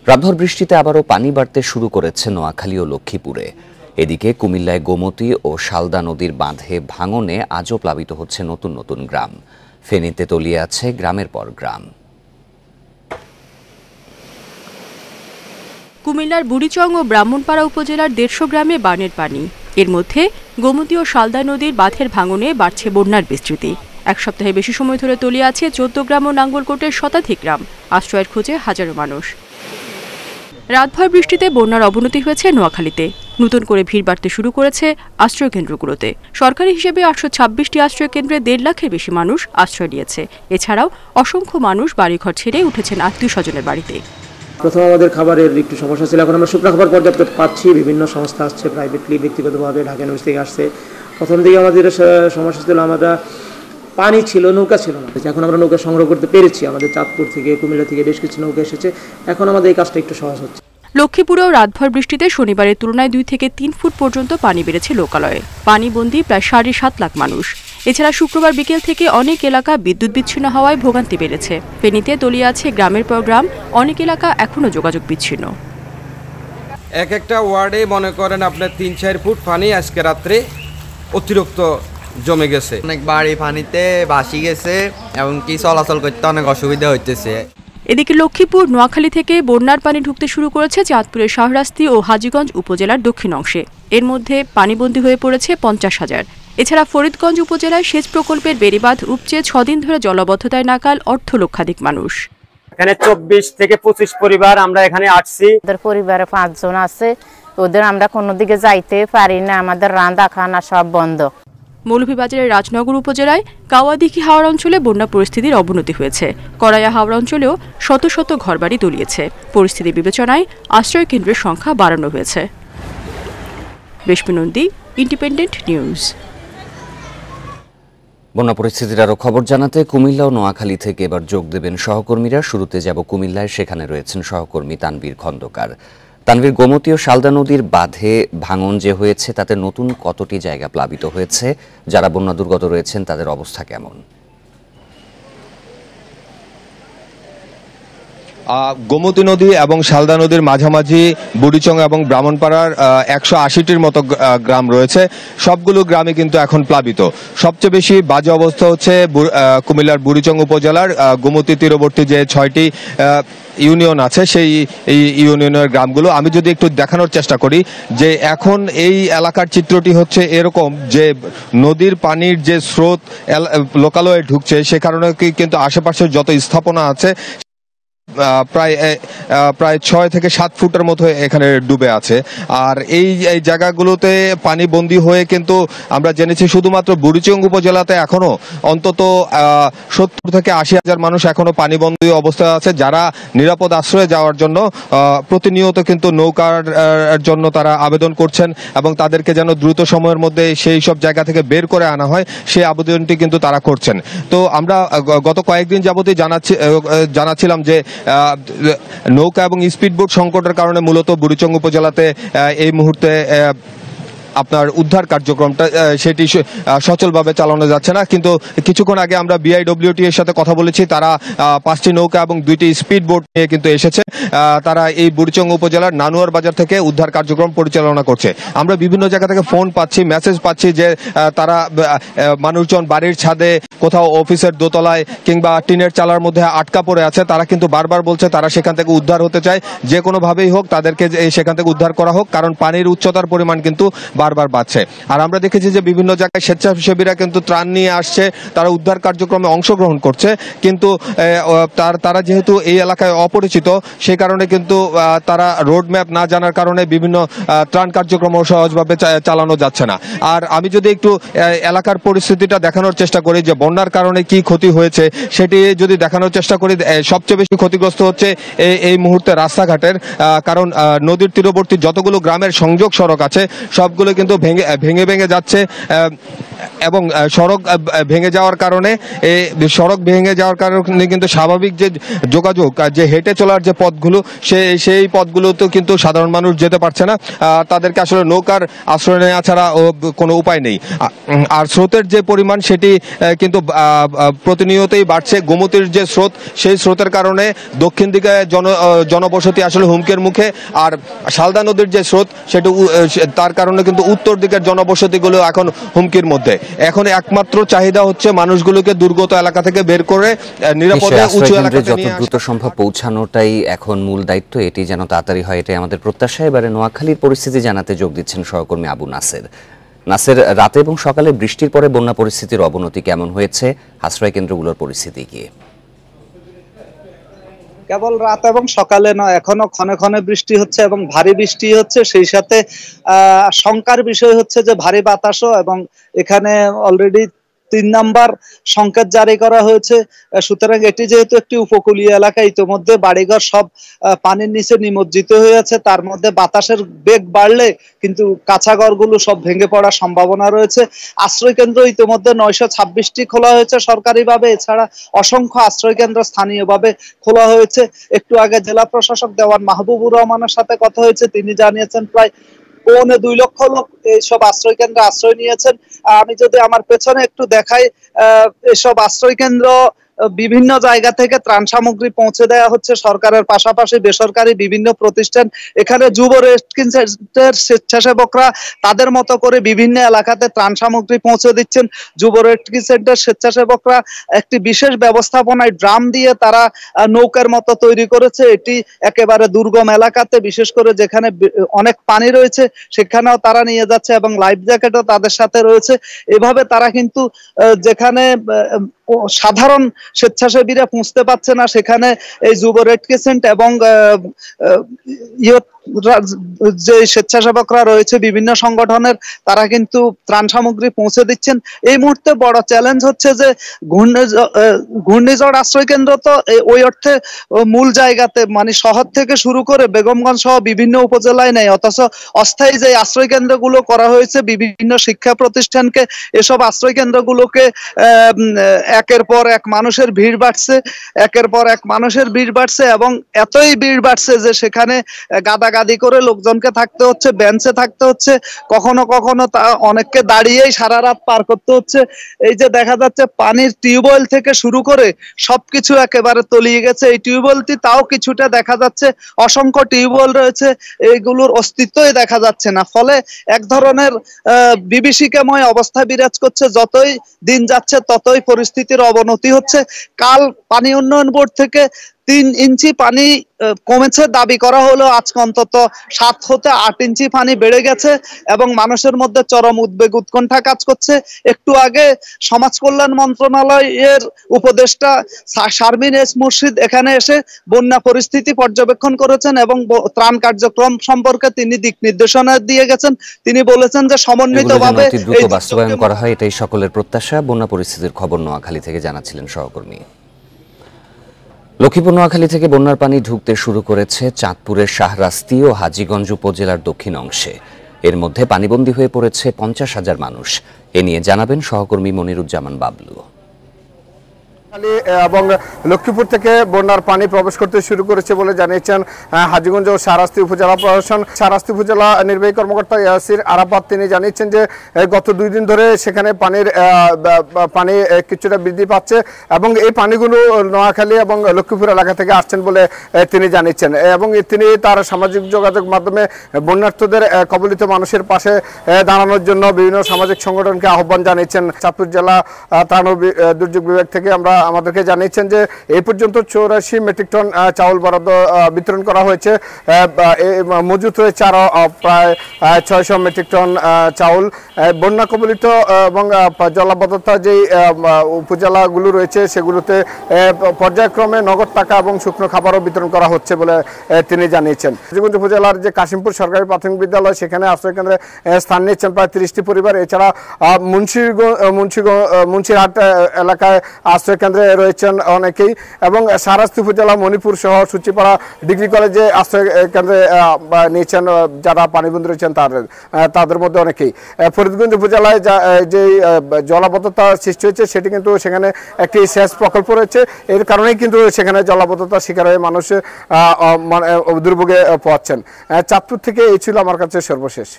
রাতভর বৃষ্টিতে আবারও পানি বাড়তে শুরু করেছে নোয়াখালী ও লক্ষ্মীপুরে। এদিকে কুমিল্লায় গোমতী ও শালদা নদীর বাঁধে ভাঙনে আজও প্লাবিত হচ্ছে নতুন নতুন গ্রাম। ফেনীতে তলিয়ে আছে গ্রামের পর গ্রাম। কুমিল্লার বুড়িচং ও ব্রাহ্মণপাড়া উপজেলার ১৫০ গ্রামে বানের পানি। এর মধ্যে গোমতী ও শালদা নদীর বাঁধের ভাঙনে বাড়ছে বন্যার বিস্তৃতি। এক সপ্তাহে বেশি সময় ধরে তলিয়ে আছে ১৪ গ্রাম ও নাঙ্গলকোটের শতাধিক গ্রাম। আশ্রয়ের খোঁজে হাজারো মানুষ। রাতভর বৃষ্টিতে বন্যার অবনতি হয়েছে নোয়াখালীতে। নতুন করে ভিড় বাড়তে শুরু করেছে আশ্রয় কেন্দ্রগুলোতে। সরকারি হিসেবে ৮২৬টি আশ্রয় কেন্দ্রে ১.৫ লাখের বেশি মানুষ আশ্রয় নিয়েছে। এছাড়াও অসংখ্য মানুষ বাড়িঘর ছেড়ে উঠেছেন আত্মীয় স্বজনের বাড়িতে। প্রথম আমাদের খাবারের একটু সমস্যা ছিল, এখন আমরা শুকনো খাবার পর্যাপ্ত পাচ্ছি। বিভিন্ন সংস্থা আসছে, প্রাইভেটলি, ব্যক্তিগতভাবে, ঢাকা ইউনিভার্সিটি থেকে আসছে। প্রথম দিকে আমাদের সমস্যা ছিল, আমরা পানি ছিল, নৌকা ছিল না। এখন আমরা নৌকা সংগ্রহ করতে পেরেছি। আমাদের চাঁদপুর থেকে, কুমিল্লা থেকে বেশ কিছু নৌকা এসেছে। এখন আমাদের এই কাজটা একটু সহজ হচ্ছে। লক্ষ্মীপুরেও রাতভর বৃষ্টিতে শনিবারের তুলনায় 2 থেকে 3 ফুট পর্যন্ত পানি বেড়েছে লোকালয়ে। পানিবন্দী প্রায় 7.5 লাখ মানুষ। এছাড়া শুক্রবার বিকেল থেকে অনেক এলাকা বিদ্যুৎ বিচ্ছিন্ন হওয়ায় ভোগান্তি বেড়েছে। ফেনীতে তলিয়ে আছে গ্রামের পর গ্রাম। অনেক এলাকা এখনও যোগাযোগ বিচ্ছিন্ন। এক একটা ওয়ার্ডে মনে করেন আপনার 3-4 ফুট পানি আজকে রাত্রে অতিরিক্ত জমে গেছে। অনেক বাড়ি পানিতে ভাসি গেছে এবং কি চলাচল করতে অনেক অসুবিধা হইতেছে। এদিকে লক্ষ্মীপুর, নোয়াখালী থেকে বন্যার পানি ঢুকতে শুরু করেছে চাঁদপুরের শাহরাস্তি ও হাজীগঞ্জ উপজেলার দক্ষিণ অংশে। এর মধ্যে পানিবন্দী হয়ে পড়েছে 50,000। এছাড়া ফরিদগঞ্জ উপজেলায় সেচ প্রকল্পের বেড়িবাঁধ উপচে 6 দিন ধরে জলাবদ্ধতায় নাকাল অর্ধলক্ষাধিক মানুষ। এখানে 24 থেকে 25 পরিবার আমরা এখানে আসছি। আমাদের পরিবারে 5 জন আছে, ওদের আমরা কোনো দিকে যাইতে পারি না, আমাদের রান্না খানা সব বন্ধ। মৌলভীবাজারের রাজনগর উপজেলায় কাওয়াদিঘি হাওড় অঞ্চলে বন্যা পরিস্থিতির অবনতি হয়েছে। করাইয়া হাওড় অঞ্চলেও শত শত ঘরবাড়ি তলিয়েছে। পরিস্থিতি বিবেচনায় আশ্রয় কেন্দ্রের সংখ্যা বাড়ানো হয়েছে। রেশমি নন্দী, ইন্ডিপেন্ডেন্ট নিউজ। বন্যা পরিস্থিতির আরও খবর জানাতে কুমিল্লা ও নোয়াখালী থেকে এবার যোগ দেবেন সহকর্মীরা। শুরুতে যাব কুমিল্লায়, সেখানে রয়েছেন সহকর্মী তানভীর খন্দকার। তানভীর, গোমতী ও শালদা নদীর বাঁধে ভাঙন যে হয়েছে তাতে নতুন কতটি জায়গা প্লাবিত হয়েছে? যারা বন্যা দুর্গত রয়েছেন তাদের অবস্থা কেমন? গোমতী নদী এবং শালদা নদীর মাঝামাঝি বুড়িচং এবং ব্রাহ্মণপাড়ার 180টির মতো গ্রাম রয়েছে। সবগুলো গ্রামে কিন্তু এখন প্লাবিত। সবচেয়ে বেশি বাজে অবস্থা হচ্ছে কুমিল্লার বুড়িচং উপজেলার গোমতী তীরবর্তী যে 6টি ইউনিয়ন আছে, সেই ইউনিয়নের গ্রামগুলো। আমি যদি একটু দেখানোর চেষ্টা করি যে এখন এই এলাকার চিত্রটি হচ্ছে এরকম যে নদীর পানির যে স্রোত লোকালয়ে ঢুকছে, সে কারণে কিন্তু আশেপাশের যত স্থাপনা আছে প্রায় 6 থেকে 7 ফুটের মতো এখানে ডুবে আছে। আর এই জায়গাগুলোতে পানি বন্দী হয়ে কিন্তু আমরা জেনেছি শুধুমাত্র বুড়িচং উপজেলাতে এখনো অন্তত 70 থেকে 80,000 মানুষ এখনো পানিবন্দী অবস্থায় আছে, যারা নিরাপদ আশ্রয়ে যাওয়ার জন্য প্রতিনিয়ত কিন্তু নৌকার জন্য তারা আবেদন করছেন এবং তাদেরকে যেন দ্রুত সময়ের মধ্যে সেই সব জায়গা থেকে বের করে আনা হয়, সেই আবেদনটি কিন্তু তারা করছেন। তো আমরা গত কয়েকদিন যাবতই জানাচ্ছিলাম যে নৌকা এবং স্পিডবোট সংকটের কারণে মূলত বুড়িচং উপজেলাতে এই মুহূর্তে আপনার উদ্ধার কার্যক্রমটা সেটি সচলভাবে চালানো যাচ্ছে না। কিন্তু কিছুক্ষণ আগে আমরা বিআইডব্লিউটি এর সাথে কথা বলেছি, তারা 5টি নৌকা এবং 2টি স্পিডবোট নিয়ে কিন্তু এসেছে। তারা এই বুড়িচং উপজেলার নানুয়ার বাজার থেকে উদ্ধার কার্যক্রম পরিচালনা করছে। আমরা বিভিন্ন জায়গা থেকে ফোন পাচ্ছি, মেসেজ পাচ্ছি যে তারা মানুষজন বাড়ির ছাদে, কোথাও অফিসের দোতলায় কিংবা টিনের চালার মধ্যে আটকা পড়ে আছে। তারা কিন্তু বারবার বলছে তারা সেখান থেকে উদ্ধার হতে চায়, যে কোনোভাবেই হোক তাদেরকে সেখান থেকে উদ্ধার করা হোক, কারণ পানির উচ্চতার পরিমাণ কিন্তু বারবার বাড়ছে। আর আমরা দেখেছি যে বিভিন্ন জায়গায় স্বেচ্ছাসেবীরা কিন্তু ত্রাণ নিয়ে আসছে, তারা উদ্ধার কার্যক্রমে অংশগ্রহণ করছে। কিন্তু তারা যেহেতু এই এলাকায় অপরিচিত, সেই কারণে কিন্তু তারা রোড ম্যাপ না জানার কারণে বিভিন্ন ত্রাণ কার্যক্রম সহজভাবে চালানো যাচ্ছে না। আর আমি যদি একটু এলাকার পরিস্থিতিটা দেখানোর চেষ্টা করি যে বন্যার কারণে কি ক্ষতি হয়েছে, সেটি যদি দেখানোর চেষ্টা করি, সবচেয়ে বেশি ক্ষতিগ্রস্ত হচ্ছে এই মুহূর্তে রাস্তাঘাটের। কারণ নদীর তীরবর্তী যতগুলো গ্রামের সংযোগ সড়ক আছে সবগুলো কিন্তু ভেঙে ভেঙে যাচ্ছে এবং সড়ক ভেঙে যাওয়ার কারণে কিন্তু স্বাভাবিক যে যোগাযোগ, যে হেঁটে চলার যে পথগুলো সেই পথগুলোতে কিন্তু সাধারণ মানুষ যেতে পারছে না। তাদেরকে আসলে নৌকার আশ্রয় নেওয়া ছাড়া কোনো উপায় নেই। আর স্রোতের যে পরিমাণ সেটি কিন্তু প্রতিনিয়তই বাড়ছে। গোমতীর যে স্রোত, সেই স্রোতের কারণে দক্ষিণ দিকে জনবসতি আসলে হুমকির মুখে, আর শালদা নদীর যে স্রোত সেটা তার কারণে কিন্তু উত্তর দিকের জনবসতিগুলো এখন হুমকির মধ্যে। এখন একমাত্র চাহিদা হচ্ছে মানুষগুলোকে দুর্গত এলাকা থেকে বের করে নিরাপদে উঁচু এলাকাতে যত দ্রুত সম্ভব পৌঁছানোটাই এখন মূল দায়িত্ব। এটি যেন তাড়াতাড়ি হয়, এটাই আমাদের প্রত্যাশা। এবারে নোয়াখালীর পরিস্থিতি জানাতে যোগ দিচ্ছেন সহকর্মী আবু নাসের। নাসের, রাতে এবং সকালে বৃষ্টির পরে বন্যা পরিস্থিতির অবনতি কেমন হয়েছে? আশ্রয় কেন্দ্রগুলোর পরিস্থিতি কি? কেবল রাত এবং সকালে নয়, এখনো ক্ষণে ক্ষণে বৃষ্টি হচ্ছে এবং ভারী বৃষ্টি হচ্ছে। সেই সাথে শঙ্কার বিষয় হচ্ছে যে ভারী বাতাসও, এবং এখানে অলরেডি 3 নাম্বার সংকেত জারি করা হয়েছে। সুতরাং এটি যেহেতু একটি উপকূলীয় এলাকা, ইতিমধ্যে বাড়িঘর সব পানির নিচে নিমজ্জিত হয়ে আছে। তার মধ্যে বাতাসের বেগ বাড়লে কিন্তু কাঁচা ঘরগুলো সব ভেঙে পড়ার সম্ভাবনা রয়েছে। আশ্রয় কেন্দ্র ইতিমধ্যে 926টি খোলা হয়েছে সরকারিভাবে, এছাড়া অসংখ্য আশ্রয় কেন্দ্র স্থানীয়ভাবে খোলা হয়েছে। একটু আগে জেলা প্রশাসক দেওয়ান মাহবুবুর রহমানের সাথে কথা হয়েছে, তিনি জানিয়েছেন প্রায় 2.25 লক্ষ লোক এইসব আশ্রয় কেন্দ্রে আশ্রয় নিয়েছেন। আমি যদি আমার পেছনে একটু দেখাই, এসব আশ্রয় কেন্দ্র বিভিন্ন জায়গা থেকে ত্রাণ সামগ্রী পৌঁছে দেওয়া হচ্ছে সরকারের পাশাপাশি বেসরকারি বিভিন্ন প্রতিষ্ঠান। এখানে যুব রেস্কিউ সেন্টার স্বেচ্ছাসেবকরা তাদের মতো করে বিভিন্ন এলাকাতে ত্রাণ সামগ্রী পৌঁছে দিচ্ছেন। যুব রেস্কিউ সেন্টার স্বেচ্ছাসেবকরা একটি বিশেষ ব্যবস্থাপনায় ড্রাম দিয়ে তারা নৌকার মতো তৈরি করেছে। এটি একেবারে দুর্গম এলাকাতে, বিশেষ করে যেখানে অনেক পানি রয়েছে সেখানেও তারা নিয়ে যাচ্ছে, এবং লাইফ জ্যাকেটও তাদের সাথে রয়েছে। এভাবে তারা কিন্তু যেখানে সাধারণ স্বেচ্ছাসেবীরা পৌঁছতে পারছে না, সেখানে এই যুব রেড ক্রিসেন্ট এবং যে স্বেচ্ছাসেবকরা রয়েছে বিভিন্ন সংগঠনের, তারা কিন্তু ত্রাণ সামগ্রী পৌঁছে দিচ্ছেন। এই মুহূর্তে বড় চ্যালেঞ্জ হচ্ছে যে ঘূর্ণিঝড় আশ্রয় কেন্দ্র তো ওই অর্থে মূল জায়গাতে, মানে শহর থেকে শুরু করে বেগমগঞ্জ সহ বিভিন্ন উপজেলায় নেই, অথচ অস্থায়ী যে আশ্রয় কেন্দ্রগুলো করা হয়েছে বিভিন্ন শিক্ষা প্রতিষ্ঠানকে, এসব আশ্রয় কেন্দ্রগুলোকে একের পর এক মানুষের ভিড় বাড়ছে, এবং এতই ভিড় বাড়ছে যে সেখানে গাদাগাদি করে লোকজনকে থাকতে হচ্ছে, বেঞ্চে থাকতে হচ্ছে, কখনো কখনো তা অনেককে দাঁড়িয়েই সারা রাত পার করতে হচ্ছে। এই যে দেখা যাচ্ছে পানির টিউবওয়েল থেকে শুরু করে সবকিছু একেবারে তলিয়ে গেছে। এই টিউবওয়েলটি তাও কিছুটা দেখা যাচ্ছে, অসংখ্য টিউবওয়েল রয়েছে, এইগুলোর অস্তিত্বই দেখা যাচ্ছে না। ফলে এক ধরনের বিভীষিকাময় অবস্থা বিরাজ করছে। যতই দিন যাচ্ছে ততই পরিস্থিতির অবনতি হচ্ছে। কাল পানি উন্নয়ন বোর্ড থেকে 3 ইঞ্চি পানি কমেছে দাবি করা হলো, আজকে অন্তত 7 হতে 8 ইঞ্চি পানি বেড়ে গেছে, এবং মানুষের মধ্যে চরম উদ্বেগ উৎকণ্ঠা কাজ করছে। একটু আগে সমাজ কল্যাণ মন্ত্রণালয়ের উপদেষ্টা শারমিন এস মুর্শিদ এখানে এসে বন্যা পরিস্থিতি পর্যবেক্ষণ করেছেন এবং ত্রাণ কার্যক্রম সম্পর্কে তিনি দিক নির্দেশনা দিয়ে গেছেন। তিনি বলেছেন যে সমন্বিতভাবে দ্রুত বাস্তবায়ন করা হয়, এটাই সকলের প্রত্যাশা। বন্যা পরিস্থিতির খবর নোয়াখালী থেকে জানাচ্ছিলেন সহকর্মী। লক্ষ্মীপুর নোয়াখালী থেকে বন্যার পানি ঢুকতে শুরু করেছে চাঁদপুরের শাহরাস্তি ও হাজীগঞ্জ উপজেলার দক্ষিণ অংশে। এর মধ্যে পানিবন্দী হয়ে পড়েছে 50,000 মানুষ। এ নিয়ে জানাবেন সহকর্মী মনিরুজ্জামান বাবলু। এবং লক্ষ্মীপুর থেকে বন্যার পানি প্রবেশ করতে শুরু করেছে বলে জানিয়েছেন হাজীগঞ্জ ও শাহরাস্তি উপজেলা প্রশাসন। শাহরাস্তি উপজেলা নির্বাহী কর্মকর্তা ইয়াসির আরাফাত তিনি জানিয়েছেন যে গত 2 দিন ধরে সেখানে পানি কিছুটা বৃদ্ধি পাচ্ছে, এবং এই পানিগুলো নোয়াখালী এবং লক্ষ্মীপুর এলাকা থেকে আসছেন বলে তিনি জানিয়েছেন। এবং তিনি তার সামাজিক যোগাযোগ মাধ্যমে বন্যার্থদের কবলিত মানুষের পাশে দাঁড়ানোর জন্য বিভিন্ন সামাজিক সংগঠনকে আহ্বান জানিয়েছেন। চাঁদপুর জেলা ত্রাণ ও দুর্যোগ বিভাগ থেকে আমাদেরকে জানিয়েছেন যে এই পর্যন্ত 84 মেট্রিক টন চাউল বরাদ্দ বিতরণ করা হয়েছে। মজুত রয়েছে আরো প্রায় 600 মেট্রিক টন চাউল। বন্যা কবলিত এবং জলাবদ্ধতা যে উপজেলাগুলো রয়েছে সেগুলোতে পর্যায়ক্রমে নগদ টাকা এবং শুকনো খাবারও বিতরণ করা হচ্ছে বলে তিনি জানিয়েছেন। হাজীগঞ্জ উপজেলার যে কাশিমপুর সরকারি প্রাথমিক বিদ্যালয় সেখানে আশ্রয় কেন্দ্রে স্থান নিয়েছেন প্রায় 30টি পরিবার। এছাড়া মুন্সিরহাট এলাকায় আশ্রয় কেন্দ্রে কেন্দ্রে রয়েছেন অনেকেই, এবং শাহরাস্তি উপজেলা মণিপুর সহ সূচিপাড়া ডিগ্রি কলেজে আশ্রয় কেন্দ্রে নিয়েছেন যারা পানিবন্দী রয়েছেন তাদের মধ্যে অনেকেই। ফরিদগঞ্জ উপজেলায় যে জলাবদ্ধতা সৃষ্টি হয়েছে সেটি কিন্তু সেখানে একটি সেচ প্রকল্প রয়েছে, এর কারণেই কিন্তু সেখানে জলাবদ্ধতার শিকার হয়ে মানুষ দুর্ভোগে পড়ছেন। চাঁদপুর থেকে এই ছিল আমার কাছে সর্বশেষ।